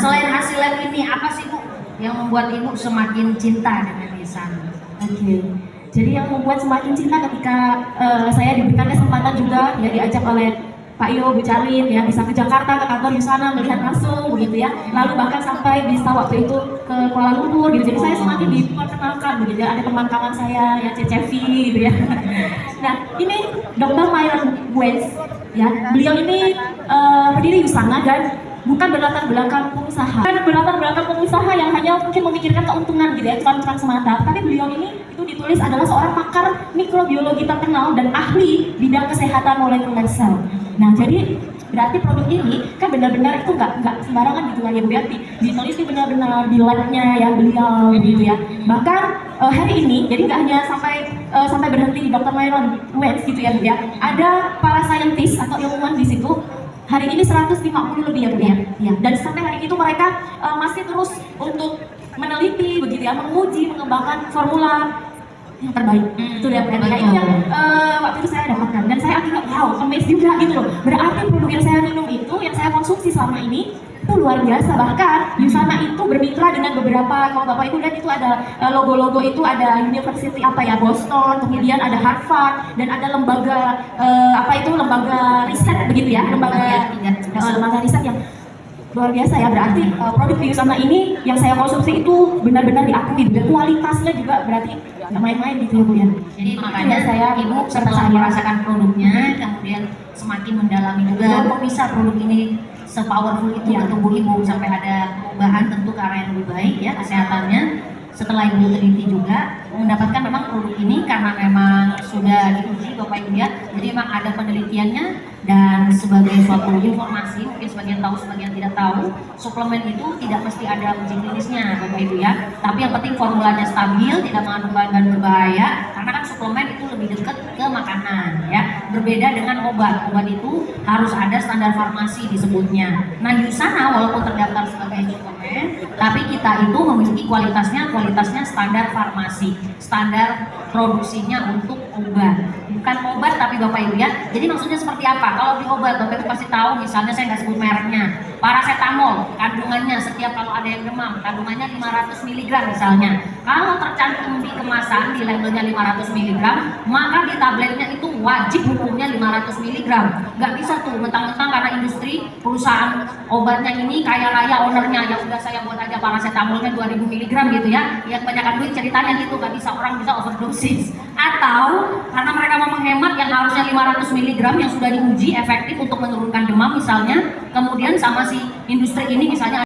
selain hasil lab ini, apa sih Bu yang membuat Ibu semakin cinta dengan Yusana? Oke. Jadi yang membuat semakin cinta ketika saya diberikan kesempatan juga ya diajak oleh Pak Yo, Bu Calin ya bisa ke Jakarta ke kantor Yusana melihat langsung begitu ya. Lalu bahkan sampai bisa waktu itu ke Kuala Lumpur gitu. Jadi saya semakin diperkenalkan begitu ya. Ada teman kawan saya ya Cecevi gitu ya. Nah ini Dr. Myron Wentz ya. Beliau ini pendiri Yusana dan bukan berlatar belakang pengusaha, bukan berlatar belakang pengusaha yang hanya mungkin memikirkan keuntungan gitu ya, cuan-cuan semata. Tapi beliau ini itu ditulis adalah seorang pakar mikrobiologi terkenal dan ahli bidang kesehatan molekuler sel. Nah, jadi berarti produk ini kan benar-benar itu nggak sembarangan gitu ya Bu ya, diteliti benar-benar di labnya ya beliau gitu ya. Bahkan hari ini, jadi nggak hanya sampai berhenti di Dr. Myron Wentz gitu ya Bu ya. Ada para saintis atau ilmuwan di situ. Hari ini 150 lebih ya Bu ya. Dan sampai hari itu mereka masih terus untuk meneliti begitu ya, menguji, mengembangkan formula yang terbaik. Itu ya Bu ya. Itu yang waktu itu saya dapatkan dan saya akhirnya wow, amazed juga gitu loh. Berarti produk yang saya minum itu, yang saya konsumsi selama ini itu luar biasa. Bahkan Yusana itu bermitra dengan beberapa, kalau Bapak Ibu lihat itu ada logo-logo itu ada University apa ya, Boston, kemudian ada Harvard dan ada lembaga lembaga riset begitu ya, lembaga riset yang luar biasa ya. Berarti produk Yusana ini yang saya konsumsi itu benar-benar diakui dan kualitasnya juga berarti nggak main-main gitu ya Bu ya. Jadi makanya saya Ibu setelah merasakan produknya kemudian semakin mendalami juga kok bisa produk ini se-powerful itu ke tubuh Ibu sampai ada perubahan tentu ke arah yang lebih baik ya kesehatannya. Setelah Ibu teliti juga mendapatkan memang produk ini karena memang sudah diuji Bapak Ibu ya, jadi memang ada penelitiannya dan sebagai suatu informasi mungkin sebagian tahu sebagian tidak tahu, suplemen itu tidak mesti ada uji klinisnya Bapak Ibu ya, tapi yang penting formulanya stabil, tidak mengandung bahan berbahaya karena kan suplemen itu lebih dekat ke makanan ya, berbeda dengan obat itu harus ada standar farmasi disebutnya. Nah Yusana walaupun terdaftar sebagai suplemen tapi kita itu memiliki kualitasnya standar farmasi, standar produksinya untuk obat, bukan obat tapi Bapak Ibu ya. Jadi maksudnya seperti apa? Kalau di obat Bapak Ibu pasti tahu, misalnya saya nggak sebut mereknya, paracetamol kandungannya setiap kalau ada yang demam kandungannya 500 mg misalnya. Kalau tercantum di kemasan di labelnya 500 mg, maka di tabletnya itu wajib hukumnya 500 mg. Nggak bisa tuh mentang-mentang karena industri perusahaan obatnya ini kaya raya ownernya, ya udah saya buat aja paracetamolnya 2000 mg gitu ya. Yang kebanyakan duit ceritanya gitu, nggak bisa, orang bisa overdosis. Atau karena mereka mau menghemat yang harusnya 500 mg yang sudah diuji efektif untuk menurunkan demam misalnya, kemudian sama si industri ini misalnya